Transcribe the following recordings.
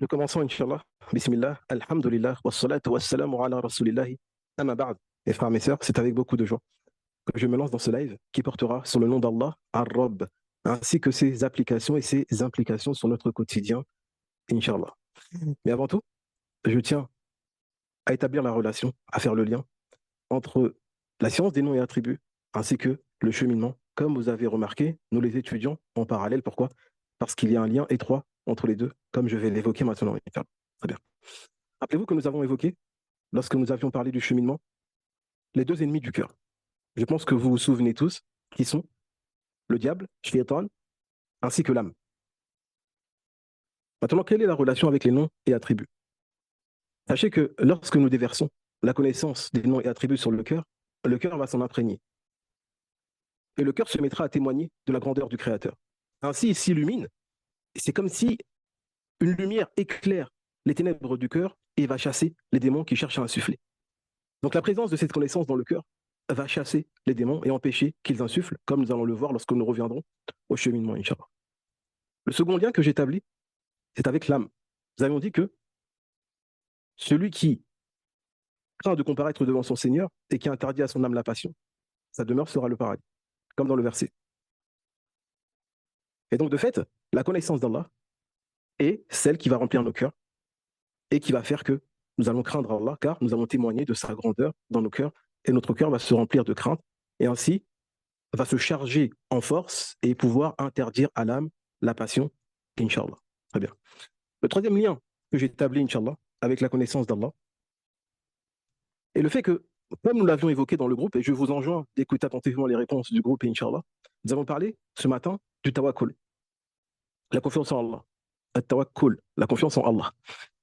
Nous commençons, Inch'Allah. Bismillah, Alhamdulillah, wassalatu wassalamu ala rasulillahi, amma ba'd. Mes frères, mes sœurs, c'est avec beaucoup de joie que je me lance dans ce live qui portera sur le nom d'Allah, Ar-Rabb, ainsi que ses applications et ses implications sur notre quotidien, Inch'Allah. Mais avant tout, je tiens à établir la relation, à faire le lien entre la science des noms et attributs ainsi que le cheminement. Comme vous avez remarqué, nous les étudions en parallèle. Pourquoi? Parce qu'il y a un lien étroit entre les deux, comme je vais l'évoquer maintenant. Inch'Allah. Très bien. Rappelez-vous que nous avons évoqué, lorsque nous avions parlé du cheminement, les deux ennemis du cœur. Je pense que vous vous souvenez tous, qui sont le diable, Shaitan, ainsi que l'âme. Maintenant, quelle est la relation avec les noms et attributs? Sachez que lorsque nous déversons la connaissance des noms et attributs sur le cœur va s'en imprégner. Et le cœur se mettra à témoigner de la grandeur du Créateur. Ainsi, il s'illumine. C'est comme si une lumière éclaire les ténèbres du cœur et va chasser les démons qui cherchent à insuffler. Donc la présence de cette connaissance dans le cœur va chasser les démons et empêcher qu'ils insufflent, comme nous allons le voir lorsque nous reviendrons au cheminement, Inch'Allah. Le second lien que j'établis, c'est avec l'âme. Nous avons dit que celui qui craint de comparaître devant son Seigneur et qui interdit à son âme la passion, sa demeure sera le paradis, comme dans le verset. Et donc, de fait, la connaissance d'Allah est celle qui va remplir nos cœurs et qui va faire que nous allons craindre Allah, car nous allons témoigner de sa grandeur dans nos cœurs et notre cœur va se remplir de crainte et ainsi va se charger en force et pouvoir interdire à l'âme la passion, Inch'Allah. Très bien. Le troisième lien que j'ai établi, Inch'Allah, avec la connaissance d'Allah, est le fait que, comme nous l'avions évoqué dans le groupe, et je vous enjoins d'écouter attentivement les réponses du groupe, Inch'Allah, nous avons parlé ce matin du tawakkul, la confiance en Allah. Tawakkul, la confiance en Allah.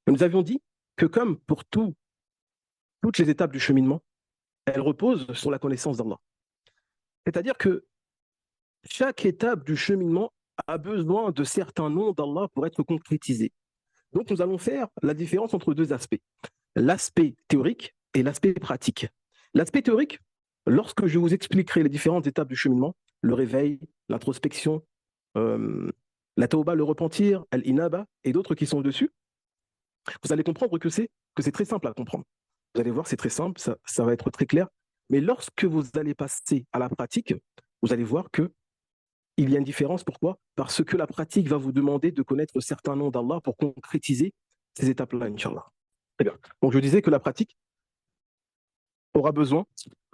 Et nous avions dit que comme pour toutes les étapes du cheminement, elles reposent sur la connaissance d'Allah. C'est-à-dire que chaque étape du cheminement a besoin de certains noms d'Allah pour être concrétisé. Donc nous allons faire la différence entre deux aspects, l'aspect théorique et l'aspect pratique. L'aspect théorique, lorsque je vous expliquerai les différentes étapes du cheminement, le réveil, l'introspection, euh, la tauba, le repentir, al-inaba et d'autres qui sont dessus, vous allez comprendre que c'est très simple à comprendre. Vous allez voir, c'est très simple, ça va être très clair. Mais lorsque vous allez passer à la pratique, vous allez voir que il y a une différence. Pourquoi? Parce que la pratique va vous demander de connaître certains noms d'Allah pour concrétiser ces étapes-là, Inch'Allah. Très bien. Donc je disais que la pratique aura besoin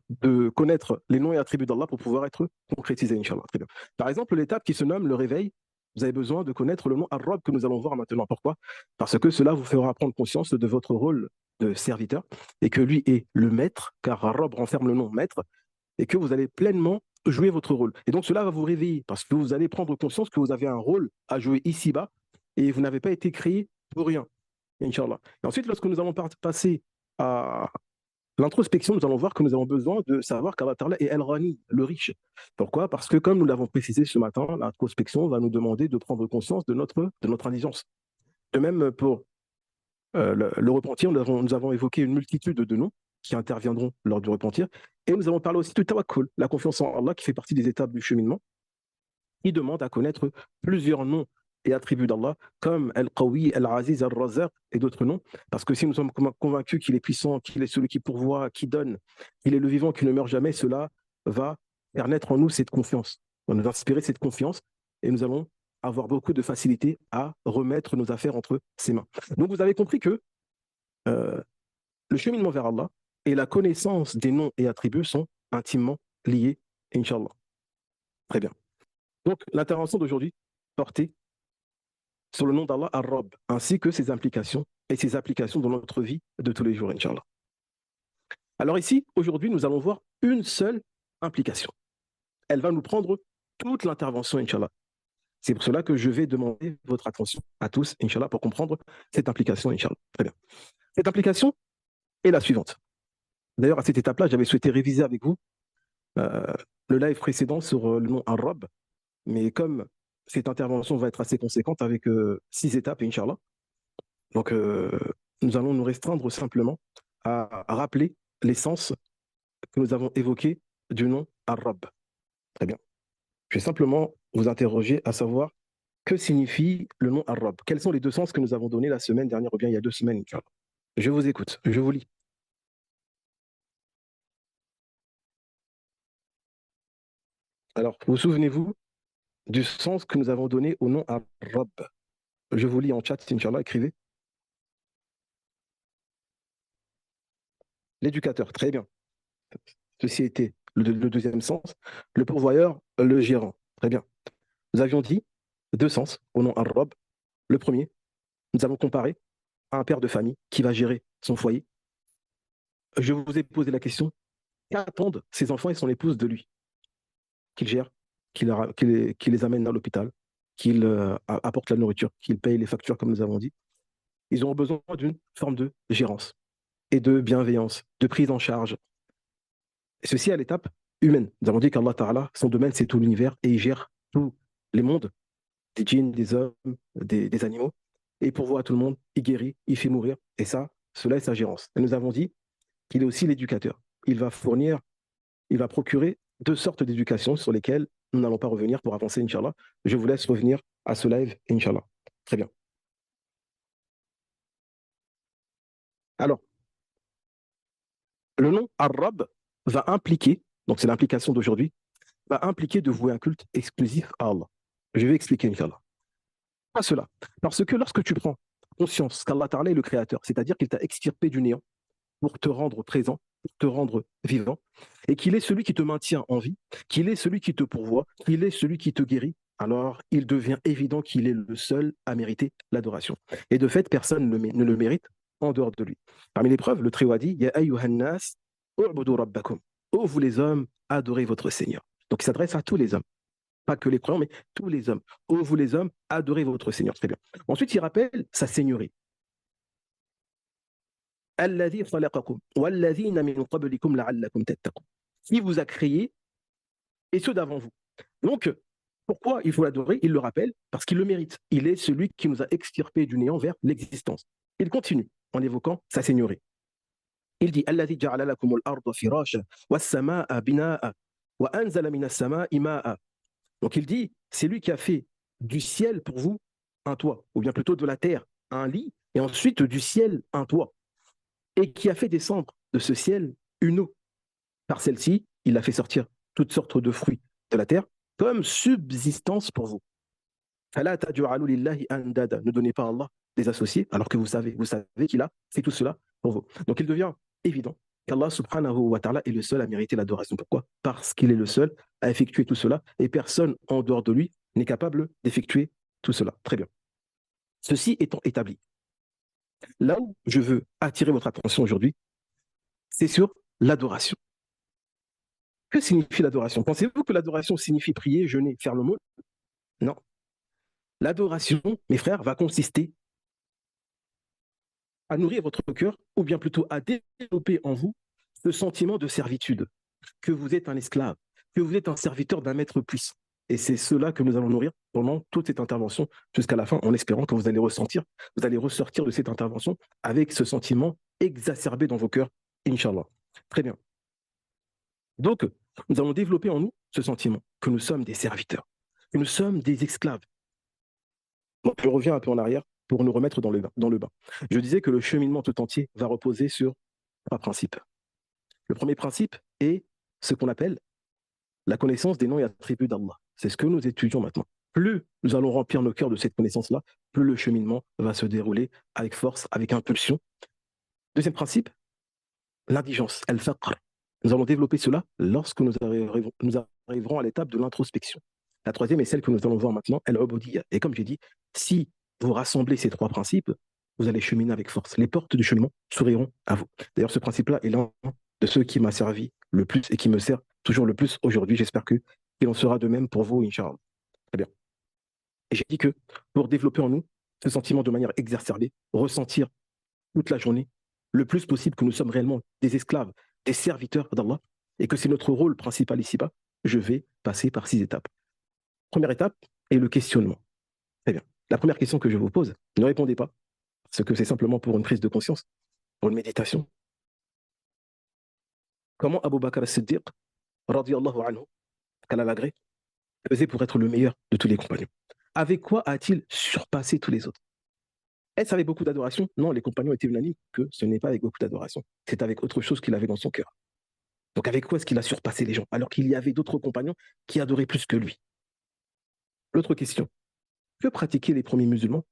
de connaître les noms et attributs d'Allah pour pouvoir être concrétisée, Inch'Allah. Très bien. Par exemple, l'étape qui se nomme le réveil, vous avez besoin de connaître le nom Ar-Rabb que nous allons voir maintenant. Pourquoi? Parce que cela vous fera prendre conscience de votre rôle de serviteur et que lui est le maître, car Ar-Rabb renferme le nom maître, et que vous allez pleinement jouer votre rôle. Et donc cela va vous réveiller parce que vous allez prendre conscience que vous avez un rôle à jouer ici-bas et vous n'avez pas été créé pour rien, Inch'Allah. Et ensuite, lorsque nous allons passer à l'introspection, nous allons voir que nous avons besoin de savoir qu'Allah Ta'ala est El-Rani, le riche. Pourquoi? Parce que comme nous l'avons précisé ce matin, l'introspection va nous demander de prendre conscience de notre indigence. De même, pour le repentir, nous avons évoqué une multitude de noms qui interviendront lors du repentir. Et nous avons parlé aussi du tawakkul, la confiance en Allah qui fait partie des étapes du cheminement. Il demande à connaître plusieurs noms et attributs d'Allah, comme Al-Qawi, Al-Aziz, Al-Razaq et d'autres noms. Parce que si nous sommes convaincus qu'il est puissant, qu'il est celui qui pourvoit, qui donne, qu'il est le vivant, qui ne meurt jamais, cela va faire naître en nous cette confiance, va nous inspirer cette confiance et nous allons avoir beaucoup de facilité à remettre nos affaires entre ses mains. Donc vous avez compris que euh, le cheminement vers Allah et la connaissance des noms et attributs sont intimement liés, Inch'Allah. Très bien. Donc, l'intervention d'aujourd'hui portait sur le nom d'Allah Ar-Rabb, ainsi que ses implications et ses applications dans notre vie de tous les jours, Inch'Allah. Alors ici, aujourd'hui, nous allons voir une seule implication. Elle va nous prendre toute l'intervention, Inch'Allah. C'est pour cela que je vais demander votre attention à tous, Inch'Allah, pour comprendre cette implication, Inch'Allah. Très bien. Cette implication est la suivante. D'ailleurs, à cette étape-là, j'avais souhaité réviser avec vous euh, le live précédent sur le nom Ar-Rabb, mais comme cette intervention va être assez conséquente avec 6 étapes, Inch'Allah, donc nous allons nous restreindre simplement à rappeler l'essence que nous avons évoquée du nom Ar-Rabb. Très bien. Je vais simplement vous interroger à savoir Que signifie le nom Ar-Rabb? Quels sont les deux sens que nous avons donnés la semaine dernière ou bien il y a 2 semaines, Inch'Allah? Je vous écoute, je vous lis. Alors, vous souvenez-vous du sens que nous avons donné au nom Ar-Rabb? Je vous lis en chat, Inch'Allah, écrivez. L'éducateur, très bien. Ceci était le deuxième sens. Le pourvoyeur, le gérant. Très bien. Nous avions dit deux sens au nom Ar-Rabb. Le premier, nous avons comparé à un père de famille qui va gérer son foyer. Je vous ai posé la question, qu'attendent ses enfants et son épouse de lui? Qu'il gère, qu'il les amène à l'hôpital, qu'il apporte la nourriture, qu'il paye les factures, comme nous avons dit. Ils ont besoin d'une forme de gérance et de bienveillance, de prise en charge. Et ceci à l'étape humaine. Nous avons dit qu'Allah Ta'ala, son domaine, c'est tout l'univers et il gère tous les mondes, des djinns, des hommes, des animaux. Et il pourvoit à tout le monde, il guérit, il fait mourir. Et ça, cela est sa gérance. Et nous avons dit qu'il est aussi l'éducateur. Il va fournir, il va procurer deux sortes d'éducation sur lesquelles nous n'allons pas revenir pour avancer, Inch'Allah. Je vous laisse revenir à ce live, Inch'Allah. Très bien. Alors, le nom arabe va impliquer, donc c'est l'implication d'aujourd'hui, va impliquer de vouer un culte exclusif à Allah. Je vais expliquer, Inch'Allah. Pas cela. Parce que lorsque tu prends conscience qu'Allah Ta'ala est le créateur, c'est-à-dire qu'il t'a extirpé du néant pour te rendre présent, pour te rendre vivant, et qu'il est celui qui te maintient en vie, qu'il est celui qui te pourvoit, qu'il est celui qui te guérit, alors il devient évident qu'il est le seul à mériter l'adoration. Et de fait, personne ne le mérite en dehors de lui. Parmi les preuves, le Très a dit Ya ayyuhan nas, u'budu rabbakum. Ô vous les hommes, adorez votre Seigneur. Donc il s'adresse à tous les hommes, pas que les croyants, mais tous les hommes. Ô vous les hommes, adorez votre Seigneur. Très bien. Ensuite, il rappelle sa seigneurie. الذي خلقكم والذين من قبلكم لعلكم تتقون. Qui vous a créé et ceux d'avant vous. Donc, pourquoi il faut l'adorer? Il le rappelle parce qu'il le mérite. Il est celui qui nous a extirpés du néant vers l'existence. Il continue en évoquant sa seigneurie. Il dit الذي جعل لكم الأرض فراشا والسماء بناء وأنزل من السماء ماء. Donc il dit, c'est lui qui a fait du ciel pour vous un toit, ou bien plutôt de la terre un lit, et ensuite du ciel un toit, et qui a fait descendre de ce ciel une eau. Par celle-ci, il a fait sortir toutes sortes de fruits de la terre comme subsistance pour vous. Ne donnez pas à Allah des associés, alors que vous savez qu'il a fait tout cela pour vous. Donc il devient évident qu'Allah subhanahu wa ta'ala est le seul à mériter l'adoration. Pourquoi? Parce qu'il est le seul à effectuer tout cela et personne en dehors de lui n'est capable d'effectuer tout cela. Très bien. Ceci étant établi, là où je veux attirer votre attention aujourd'hui, c'est sur l'adoration. Que signifie l'adoration? Pensez-vous que l'adoration signifie prier, jeûner, faire l'aumône? Non. L'adoration, mes frères, va consister à nourrir votre cœur, ou bien plutôt à développer en vous ce sentiment de servitude, que vous êtes un esclave, que vous êtes un serviteur d'un maître puissant. Et c'est cela que nous allons nourrir pendant toute cette intervention jusqu'à la fin, en espérant que vous allez ressentir, vous allez ressortir de cette intervention avec ce sentiment exacerbé dans vos cœurs, Inch'Allah. Très bien. Donc, nous allons développer en nous ce sentiment que nous sommes des serviteurs, que nous sommes des esclaves. Donc, je reviens un peu en arrière pour nous remettre dans le bain. Je disais que le cheminement tout entier va reposer sur trois principes. Le premier principe est ce qu'on appelle la connaissance des noms et attributs d'Allah. C'est ce que nous étudions maintenant. Plus nous allons remplir nos cœurs de cette connaissance-là, plus le cheminement va se dérouler avec force, avec impulsion. Deuxième principe, l'indigence, al-faqr. Nous allons développer cela lorsque nous arriverons à l'étape de l'introspection. La troisième est celle que nous allons voir maintenant, al-ubudiyya. Et comme j'ai dit, si vous rassemblez ces trois principes, vous allez cheminer avec force. Les portes du cheminement s'ouvriront à vous. D'ailleurs, ce principe-là est l'un de ceux qui m'a servi le plus et qui me sert toujours le plus aujourd'hui. J'espère qu'il en sera de même pour vous, Inch'Allah. Très bien. Et j'ai dit que pour développer en nous ce sentiment de manière exacerbée, ressentir toute la journée, le plus possible que nous sommes réellement des esclaves, des serviteurs d'Allah, et que c'est notre rôle principal ici-bas, je vais passer par 6 étapes. Première étape est le questionnement. Très bien. La première question que je vous pose, ne répondez pas, parce que c'est simplement pour une prise de conscience, pour une méditation. Comment Abu Bakr as-Siddiq, radiyallahu anhu, qu'Allah l'agrée, faisait pour être le meilleur de tous les compagnons? avec quoi a-t-il surpassé tous les autres? Est-ce avec beaucoup d'adoration? Non, les compagnons étaient unanimes que ce n'est pas avec beaucoup d'adoration. C'est avec autre chose qu'il avait dans son cœur. Donc avec quoi est-ce qu'il a surpassé les gens alors qu'il y avait d'autres compagnons qui adoraient plus que lui? L'autre question, que pratiquaient les premiers musulmans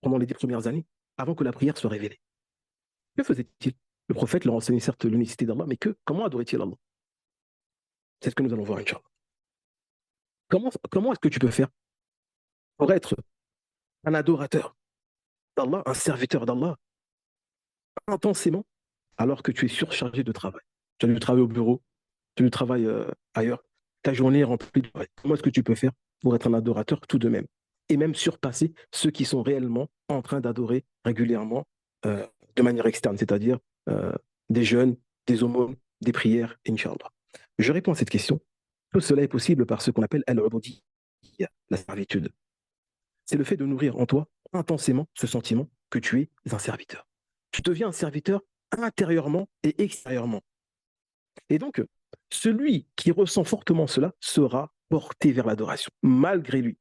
pendant les 10 premières années avant que la prière soit révélée? Que faisait-il? Le prophète leur enseignait certes l'unicité d'Allah, mais comment adorait-il Allah? C'est ce que nous allons voir, Inch'Allah. Comment est-ce que tu peux faire pour être un adorateur d'Allah, un serviteur d'Allah, intensément, alors que tu es surchargé de travail? Tu as du travail au bureau, tu as du travail ailleurs, ta journée est remplie de travail. Comment est-ce que tu peux faire pour être un adorateur tout de même? Et même surpasser ceux qui sont réellement en train d'adorer régulièrement de manière externe, c'est-à-dire euh, des jeûnes, des aumônes, des prières, Inch'Allah. Je réponds à cette question. Tout cela est possible par ce qu'on appelle al-ubudiyya, la servitude. C'est le fait de nourrir en toi intensément ce sentiment que tu es un serviteur. Tu deviens un serviteur intérieurement et extérieurement. Et donc, celui qui ressent fortement cela sera porté vers l'adoration, malgré lui.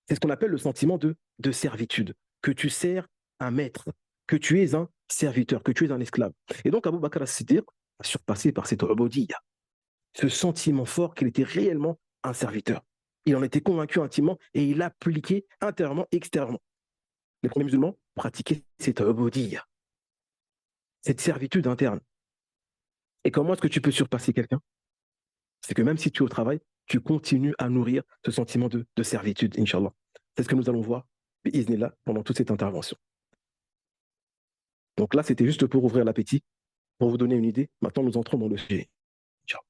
C'est ce qu'on appelle le sentiment de servitude, que tu sers un maître, que tu es un serviteur, que tu es un esclave. Et donc, Abu Bakr as-Siddiq a surpassé par cette ubudiyya, ce sentiment fort qu'il était réellement un serviteur. Il en était convaincu intimement et il l'appliquait intérieurement et extérieurement. Les premiers musulmans pratiquaient cette ubudiyya, cette servitude interne. Et comment est-ce que tu peux surpasser quelqu'un? C'est que même si tu es au travail, tu continues à nourrir ce sentiment de servitude, Inch'Allah. C'est ce que nous allons voir, bi'iznillah, pendant toute cette intervention. Donc là, c'était juste pour ouvrir l'appétit, pour vous donner une idée. Maintenant, nous entrons dans le sujet. Ciao.